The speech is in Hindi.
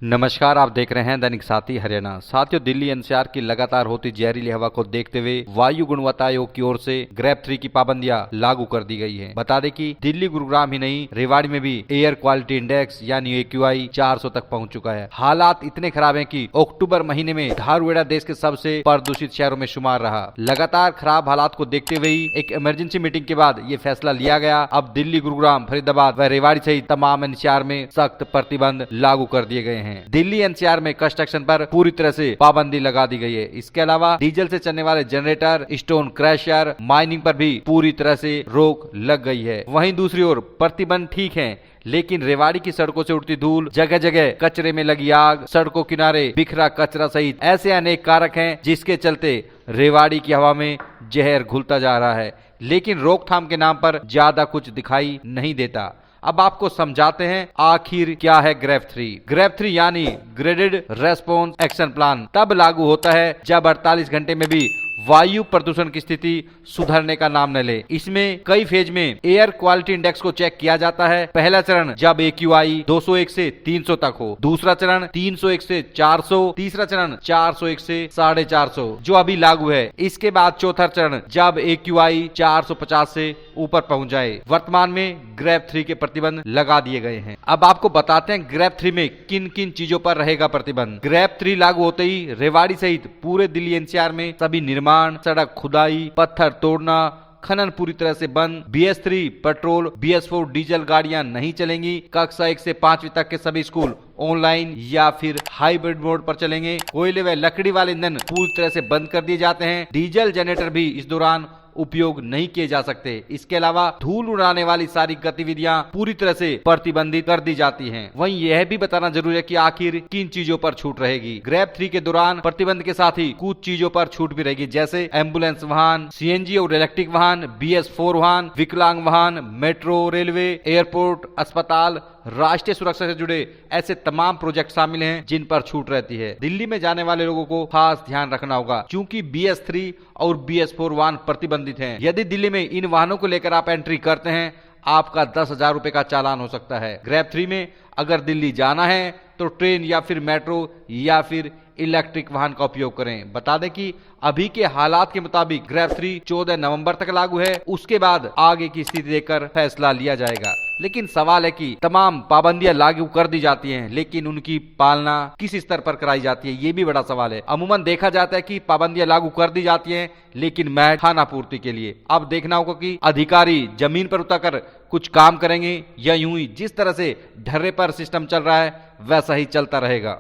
नमस्कार, आप देख रहे हैं दैनिक साथी हरियाणा। साथियों, दिल्ली एनसीआर की लगातार होती जहरीली हवा को देखते हुए वायु गुणवत्ता आयोग की ओर से ग्रेप 3 की पाबंदियां लागू कर दी गई हैं। बता दें कि दिल्ली, गुरुग्राम ही नहीं, रेवाड़ी में भी एयर क्वालिटी इंडेक्स यानी AQI 400 तक पहुंच चुका है। हालात इतने खराब हैं कि अक्टूबर महीने में धारवाड़ देश के सबसे प्रदूषित शहरों में शुमार रहा। लगातार खराब हालात को देखते हुए ही एक इमरजेंसी मीटिंग के बाद ये फैसला लिया गया। अब दिल्ली, गुरुग्राम, फरीदाबाद व रेवाड़ी सहित तमाम एनसीआर में सख्त प्रतिबंध लागू कर दिए गए हैं। दिल्ली एनसीआर में कंस्ट्रक्शन पर पूरी तरह से पाबंदी लगा दी गई है। इसके अलावा डीजल से चलने वाले जनरेटर, स्टोन क्रैशर, माइनिंग पर भी पूरी तरह से रोक लग गई है। वहीं दूसरी ओर प्रतिबंध ठीक है, लेकिन रेवाड़ी की सड़कों से उड़ती धूल, जगह जगह कचरे में लगी आग, सड़कों किनारे बिखरा कचरा सहित ऐसे अनेक कारक हैं जिसके चलते रेवाड़ी की हवा में जहर घुलता जा रहा है। लेकिन रोकथाम के नाम पर ज्यादा कुछ दिखाई नहीं देता। अब आपको समझाते हैं आखिर क्या है ग्रेप 3। ग्रेप 3 यानी ग्रेडेड रेस्पॉन्स एक्शन प्लान तब लागू होता है जब 48 घंटे में भी वायु प्रदूषण की स्थिति सुधरने का नाम न ले। इसमें कई फेज में एयर क्वालिटी इंडेक्स को चेक किया जाता है। पहला चरण जब AQI 201 से 300 तक हो, दूसरा चरण 301 से 400, तीसरा चरण 401 से 450 जो अभी लागू है। इसके बाद चौथा चरण जब AQI 450 से ऊपर पहुंच जाए। वर्तमान में ग्रेप 3 के प्रतिबंध लगा दिए गए हैं। अब आपको बताते हैं ग्रेप 3 में किन किन चीजों पर रहेगा प्रतिबंध। ग्रेप 3 लागू होते ही रेवाड़ी सहित पूरे दिल्ली एनसीआर में सभी निर्माण, सड़क खुदाई, पत्थर तोड़ना, खनन पूरी तरह से बंद। BS3 पेट्रोल, BS4 डीजल गाड़ियां नहीं चलेंगी। कक्षा 1 से 5वीं तक के सभी स्कूल ऑनलाइन या फिर हाइब्रिड मोड पर चलेंगे। कोयले व लकड़ी वाले ईंधन पूरी तरह से बंद कर दिए जाते हैं। डीजल जनरेटर भी इस दौरान उपयोग नहीं किए जा सकते। इसके अलावा धूल उड़ाने वाली सारी गतिविधियां पूरी तरह से प्रतिबंधित कर दी जाती हैं। वहीं यह भी बताना जरूरी है कि आखिर किन चीजों पर छूट रहेगी। ग्रेप 3 के दौरान प्रतिबंध के साथ ही कुछ चीजों पर छूट भी रहेगी, जैसे एम्बुलेंस वाहन, CNG और इलेक्ट्रिक वाहन, BS4 वाहन, विकलांग वाहन, मेट्रो, रेलवे, एयरपोर्ट, अस्पताल, राष्ट्रीय सुरक्षा से जुड़े ऐसे तमाम प्रोजेक्ट शामिल हैं जिन पर छूट रहती है। दिल्ली में जाने वाले लोगों को खास ध्यान रखना होगा, क्योंकि BS3 और BS4 वाहन प्रतिबंधित हैं। यदि दिल्ली में इन वाहनों को लेकर आप एंट्री करते हैं, आपका 10,000 रुपए का चालान हो सकता है। ग्रेप 3 में अगर दिल्ली जाना है तो ट्रेन या फिर मेट्रो या फिर इलेक्ट्रिक वाहन का उपयोग करें। बता दें कि अभी के हालात के मुताबिक ग्रेप 3 14 नवंबर तक लागू है। उसके बाद आगे की स्थिति देखकर फैसला लिया जाएगा। लेकिन सवाल है कि तमाम पाबंदियां लागू कर दी जाती हैं, लेकिन उनकी पालना किस स्तर पर कराई जाती है, ये भी बड़ा सवाल है। अमूमन देखा जाता है कि पाबंदियां लागू कर दी जाती हैं, लेकिन महज खाना पूर्ति के लिए। अब देखना होगा कि अधिकारी जमीन पर उतरकर कुछ काम करेंगे या यूं ही जिस तरह से ढर्रे पर सिस्टम चल रहा है वैसा ही चलता रहेगा।